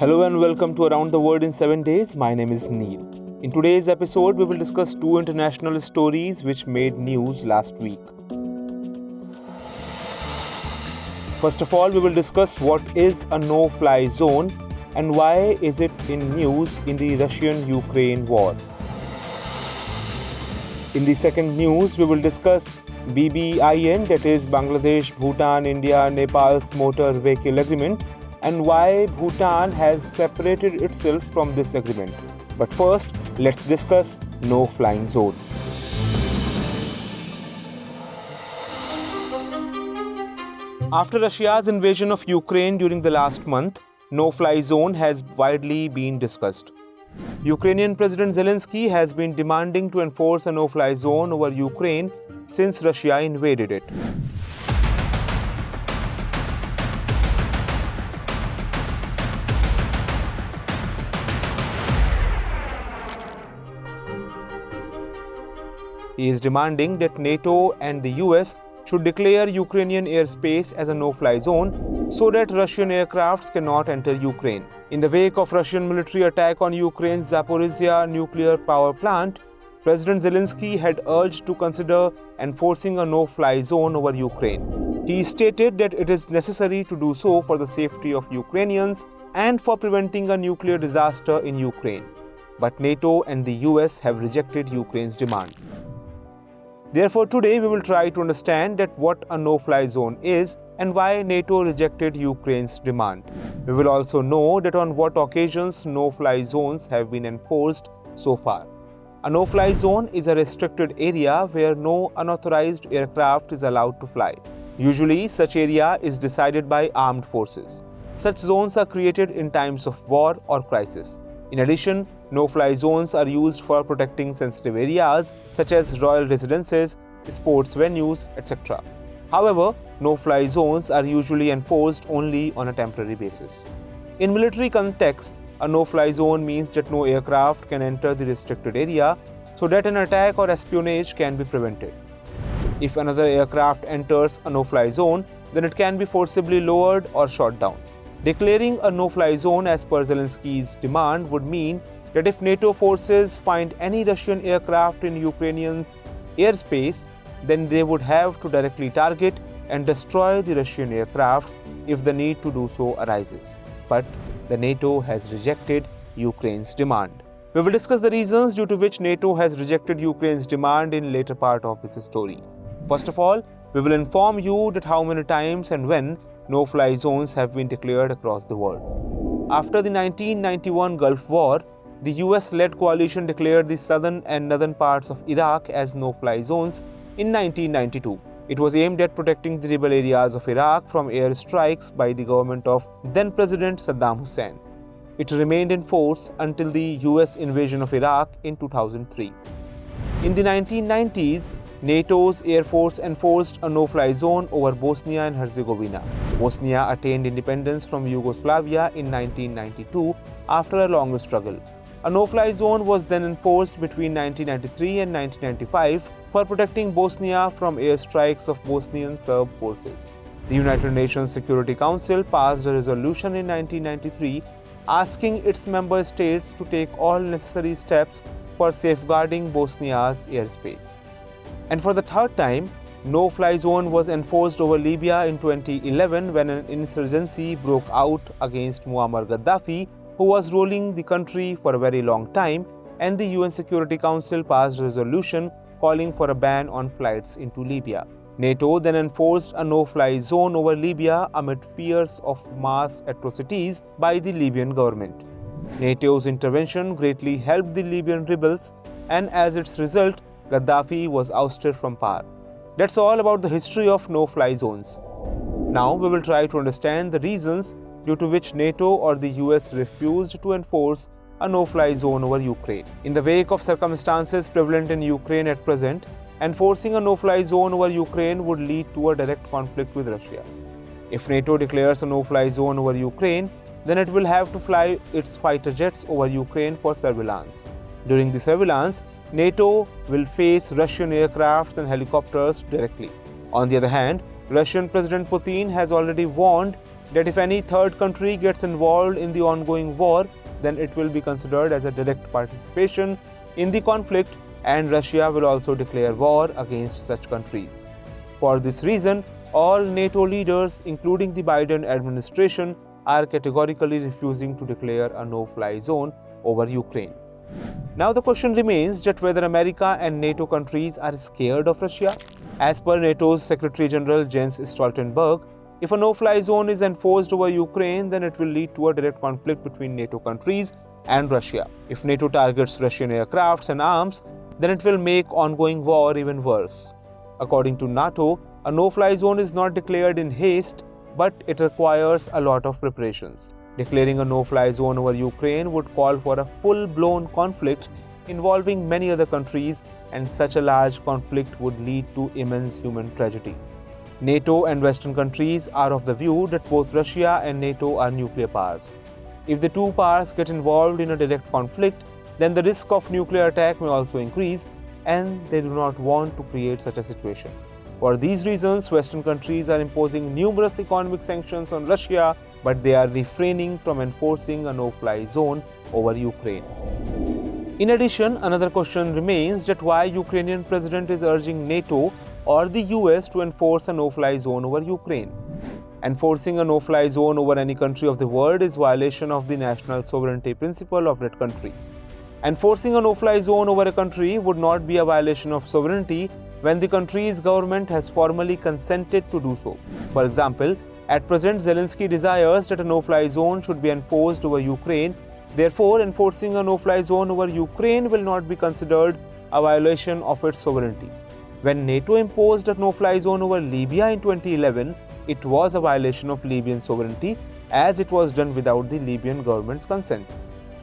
Hello and welcome to Around the World in 7 Days. My name is Neil. In today's episode, we will discuss two international stories which made news last week. First of all, we will discuss what is a no-fly zone and why is it in news in the Russian-Ukraine war. In the second news, we will discuss BBIN, that is Bangladesh, Bhutan, India, Nepal's motor vehicle agreement, and why Bhutan has separated itself from this agreement. But first, let's discuss no flying zone. After Russia's invasion of Ukraine during the last month, no-fly zone has widely been discussed. Ukrainian President Zelensky has been demanding to enforce a no-fly zone over Ukraine since Russia invaded it. He is demanding that NATO and the US should declare Ukrainian airspace as a no-fly zone so that Russian aircrafts cannot enter Ukraine. In the wake of Russian military attack on Ukraine's Zaporizhzhia nuclear power plant, President Zelensky had urged to consider enforcing a no-fly zone over Ukraine. He stated that it is necessary to do so for the safety of Ukrainians and for preventing a nuclear disaster in Ukraine. But NATO and the US have rejected Ukraine's demand. Therefore, today we will try to understand that what a no-fly zone is and why NATO rejected Ukraine's demand. We will also know that on what occasions no-fly zones have been enforced so far. A no-fly zone is a restricted area where no unauthorized aircraft is allowed to fly. Usually, such area is decided by armed forces. Such zones are created in times of war or crisis. In addition, no-fly zones are used for protecting sensitive areas such as royal residences, sports venues, etc. However, no-fly zones are usually enforced only on a temporary basis. In military context, a no-fly zone means that no aircraft can enter the restricted area so that an attack or espionage can be prevented. If another aircraft enters a no-fly zone, then it can be forcibly lowered or shot down. Declaring a no-fly zone as per Zelensky's demand would mean that if NATO forces find any Russian aircraft in Ukrainian airspace, then they would have to directly target and destroy the Russian aircraft if the need to do so arises. But the NATO has rejected Ukraine's demand. We will discuss the reasons due to which NATO has rejected Ukraine's demand in later part of this story. First of all, we will inform you that how many times and when no-fly zones have been declared across the world. After the 1991 Gulf War, the US-led coalition declared the southern and northern parts of Iraq as no-fly zones in 1992. It was aimed at protecting the rebel areas of Iraq from air strikes by the government of then-President Saddam Hussein. It remained in force until the US invasion of Iraq in 2003. In the 1990s, NATO's Air Force enforced a no-fly zone over Bosnia and Herzegovina. Bosnia attained independence from Yugoslavia in 1992 after a long struggle. A no-fly zone was then enforced between 1993 and 1995 for protecting Bosnia from airstrikes of Bosnian Serb forces. The United Nations Security Council passed a resolution in 1993 asking its member states to take all necessary steps for safeguarding Bosnia's airspace. And for the third time, no-fly zone was enforced over Libya in 2011 when an insurgency broke out against Muammar Gaddafi, who was ruling the country for a very long time, and the UN Security Council passed a resolution calling for a ban on flights into Libya. NATO then enforced a no-fly zone over Libya amid fears of mass atrocities by the Libyan government. NATO's intervention greatly helped the Libyan rebels, and as its result, Gaddafi was ousted from power. That's all about the history of no-fly zones. Now we will try to understand the reasons due to which NATO or the US refused to enforce a no-fly zone over Ukraine. In the wake of circumstances prevalent in Ukraine at present, enforcing a no-fly zone over Ukraine would lead to a direct conflict with Russia. If NATO declares a no-fly zone over Ukraine, then it will have to fly its fighter jets over Ukraine for surveillance. During the surveillance, NATO will face Russian aircraft and helicopters directly. On the other hand, Russian President Putin has already warned that if any third country gets involved in the ongoing war, then it will be considered as a direct participation in the conflict, and Russia will also declare war against such countries. For this reason, all NATO leaders, including the Biden administration, are categorically refusing to declare a no-fly zone over Ukraine. Now the question remains that whether America and NATO countries are scared of Russia. As per NATO's Secretary General Jens Stoltenberg, if a no-fly zone is enforced over Ukraine, then it will lead to a direct conflict between NATO countries and Russia. If NATO targets Russian aircrafts and arms, then it will make ongoing war even worse. According to NATO, a no-fly zone is not declared in haste, but it requires a lot of preparations. Declaring a no-fly zone over Ukraine would call for a full-blown conflict involving many other countries, and such a large conflict would lead to immense human tragedy. NATO and Western countries are of the view that both Russia and NATO are nuclear powers. If the two powers get involved in a direct conflict, then the risk of nuclear attack may also increase, and they do not want to create such a situation. For these reasons, Western countries are imposing numerous economic sanctions on Russia, but they are refraining from enforcing a no-fly zone over Ukraine. In addition, another question remains that why Ukrainian president is urging NATO or the US to enforce a no-fly zone over Ukraine. Enforcing a no-fly zone over any country of the world is violation of the national sovereignty principle of that country. Enforcing a no-fly zone over a country would not be a violation of sovereignty when the country's government has formally consented to do so. For example, at present Zelensky desires that a no-fly zone should be enforced over Ukraine. Therefore, enforcing a no-fly zone over Ukraine will not be considered a violation of its sovereignty. When NATO imposed a no-fly zone over Libya in 2011, it was a violation of Libyan sovereignty as it was done without the Libyan government's consent.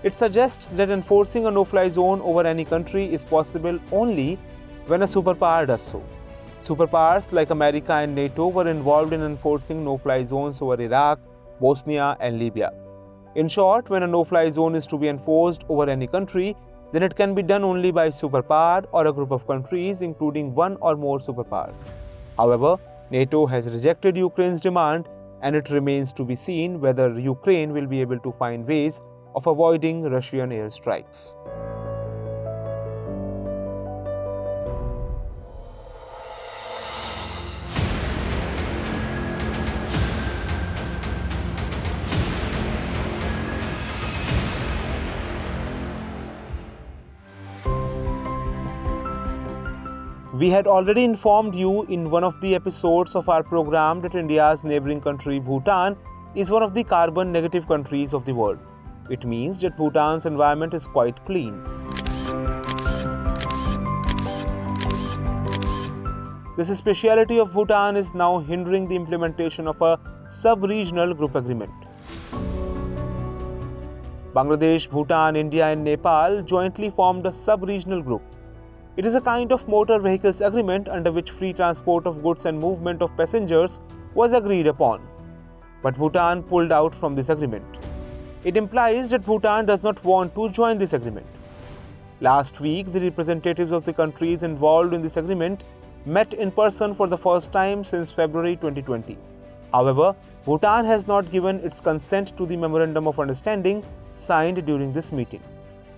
It suggests that enforcing a no-fly zone over any country is possible only when a superpower does so. Superpowers like America and NATO were involved in enforcing no-fly zones over Iraq, Bosnia, and Libya. In short, when a no-fly zone is to be enforced over any country, then it can be done only by a superpower or a group of countries, including one or more superpowers. However, NATO has rejected Ukraine's demand, and it remains to be seen whether Ukraine will be able to find ways of avoiding Russian airstrikes. We had already informed you in one of the episodes of our program that India's neighboring country Bhutan is one of the carbon negative countries of the world. It means that Bhutan's environment is quite clean. This speciality of Bhutan is now hindering the implementation of a sub-regional group agreement. Bangladesh, Bhutan, India and Nepal jointly formed a sub-regional group. It is a kind of motor vehicles agreement under which free transport of goods and movement of passengers was agreed upon. But Bhutan pulled out from this agreement. It implies that Bhutan does not want to join this agreement. Last week, the representatives of the countries involved in this agreement met in person for the first time since February 2020. However, Bhutan has not given its consent to the Memorandum of Understanding signed during this meeting.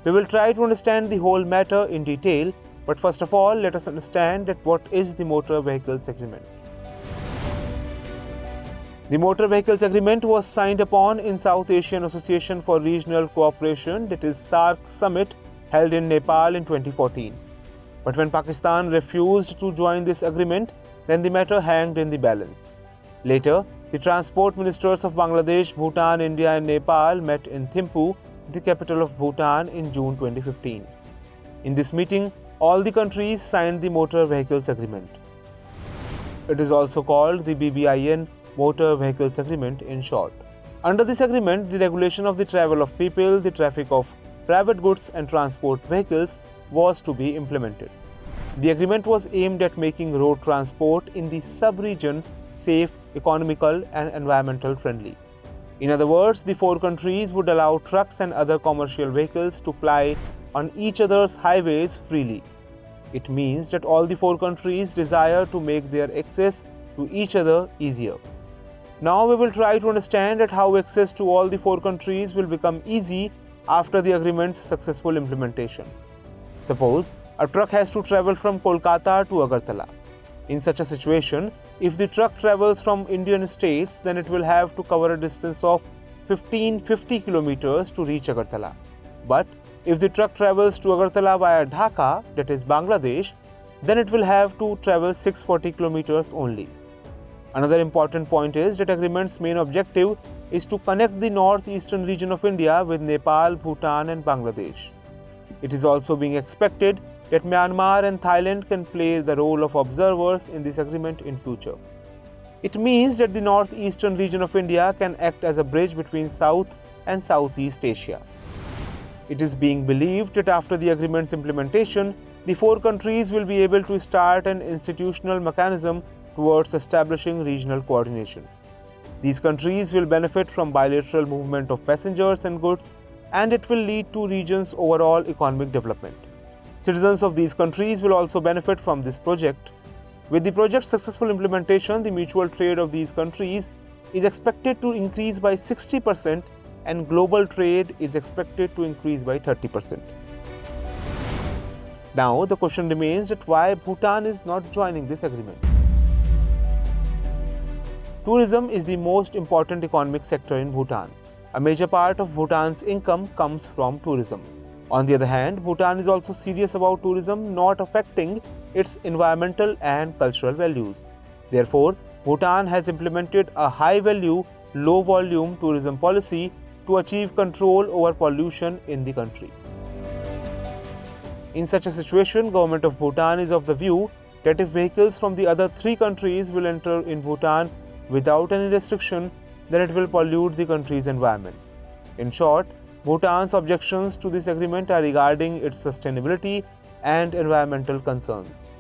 We will try to understand the whole matter in detail, but first of all, let us understand that what is the Motor Vehicles Agreement. The Motor Vehicles Agreement was signed upon in South Asian Association for Regional Cooperation, that is SAARC summit held in Nepal in 2014. But when Pakistan refused to join this agreement, then the matter hanged in the balance. Later, the transport ministers of Bangladesh, Bhutan, India and Nepal met in Thimphu, the capital of Bhutan, in June 2015. In this meeting, all the countries signed the Motor Vehicles Agreement. It is also called the BBIN Motor Vehicles Agreement in short. Under this agreement, the regulation of the travel of people, the traffic of private goods and transport vehicles was to be implemented. The agreement was aimed at making road transport in the sub-region safe, economical and environmental friendly. In other words, the four countries would allow trucks and other commercial vehicles to ply on each other's highways freely. It means that all the four countries desire to make their access to each other easier. Now we will try to understand that how access to all the 4 countries will become easy after the agreement's successful implementation. Suppose a truck has to travel from Kolkata to Agartala. In such a situation, if the truck travels from Indian states, then it will have to cover a distance of 1550 kilometers to reach Agartala. But if the truck travels to Agartala via Dhaka, that is Bangladesh, then it will have to travel 640 kilometers only. Another important point is that agreement's main objective is to connect the northeastern region of India with Nepal, Bhutan and Bangladesh. It is also being expected that Myanmar and Thailand can play the role of observers in this agreement in future. It means that the northeastern region of India can act as a bridge between South and Southeast Asia. It is being believed that after the agreement's implementation, the 4 countries will be able to start an institutional mechanism towards establishing regional coordination. These countries will benefit from bilateral movement of passengers and goods, and it will lead to region's overall economic development. Citizens of these countries will also benefit from this project. With the project's successful implementation, the mutual trade of these countries is expected to increase by 60% and global trade is expected to increase by 30%. Now, the question remains that why Bhutan is not joining this agreement. Tourism is the most important economic sector in Bhutan. A major part of Bhutan's income comes from tourism. On the other hand, Bhutan is also serious about tourism not affecting its environmental and cultural values. Therefore, Bhutan has implemented a high-value, low-volume tourism policy to achieve control over pollution in the country. In such a situation, Government of Bhutan is of the view that if vehicles from the other 3 countries will enter in Bhutan without any restriction, then it will pollute the country's environment. In short, Bhutan's objections to this agreement are regarding its sustainability and environmental concerns.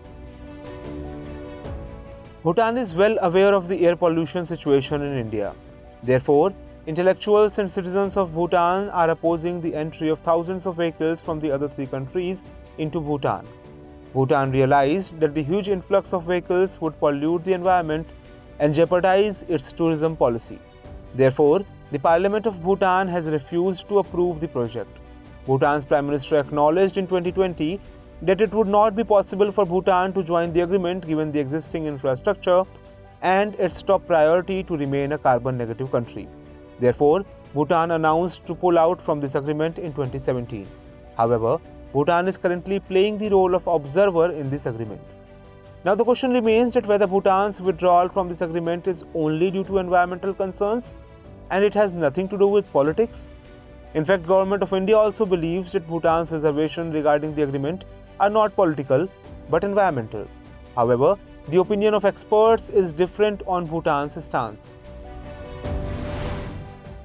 Bhutan is well aware of the air pollution situation in India. Therefore, intellectuals and citizens of Bhutan are opposing the entry of thousands of vehicles from the other 3 countries into Bhutan. Bhutan realized that the huge influx of vehicles would pollute the environment and jeopardize its tourism policy. Therefore, the Parliament of Bhutan has refused to approve the project. Bhutan's Prime Minister acknowledged in 2020 that it would not be possible for Bhutan to join the agreement given the existing infrastructure and its top priority to remain a carbon-negative country. Therefore, Bhutan announced to pull out from this agreement in 2017. However, Bhutan is currently playing the role of observer in this agreement. Now the question remains that whether Bhutan's withdrawal from this agreement is only due to environmental concerns and it has nothing to do with politics. In fact, Government of India also believes that Bhutan's reservations regarding the agreement are not political but environmental. However, the opinion of experts is different on Bhutan's stance.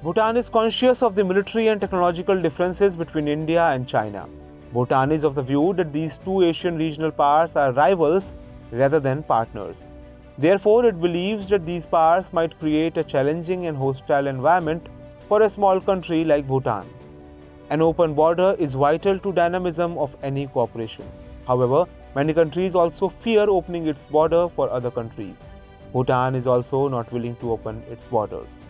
Bhutan is conscious of the military and technological differences between India and China. Bhutan is of the view that these 2 Asian regional powers are rivals rather than partners. Therefore, it believes that these powers might create a challenging and hostile environment for a small country like Bhutan. An open border is vital to dynamism of any cooperation. However, many countries also fear opening its border for other countries. Bhutan is also not willing to open its borders.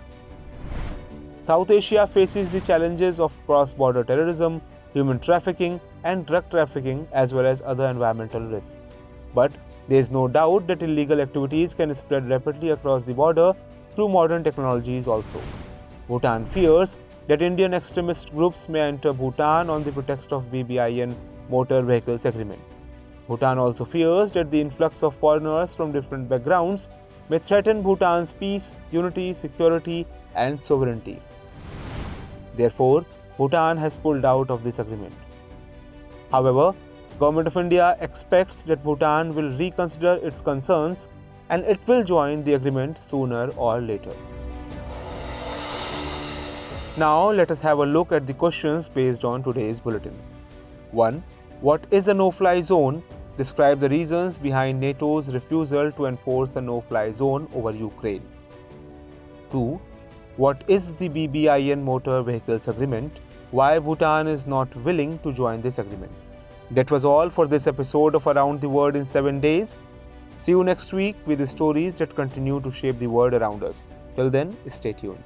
South Asia faces the challenges of cross-border terrorism, human trafficking and drug trafficking as well as other environmental risks. But there is no doubt that illegal activities can spread rapidly across the border through modern technologies also. Bhutan fears that Indian extremist groups may enter Bhutan on the pretext of BBIN motor vehicles agreement. Bhutan also fears that the influx of foreigners from different backgrounds may threaten Bhutan's peace, unity, security and sovereignty. Therefore, Bhutan has pulled out of this agreement. However, Government of India expects that Bhutan will reconsider its concerns and it will join the agreement sooner or later. Now, let us have a look at the questions based on today's bulletin. 1. What is a no-fly zone? Describe the reasons behind NATO's refusal to enforce a no-fly zone over Ukraine. 2. What is the BBIN motor vehicles agreement? Why Bhutan is not willing to join this agreement? That was all for this episode of Around the World in 7 Days. See you next week with the stories that continue to shape the world around us. Till then, stay tuned.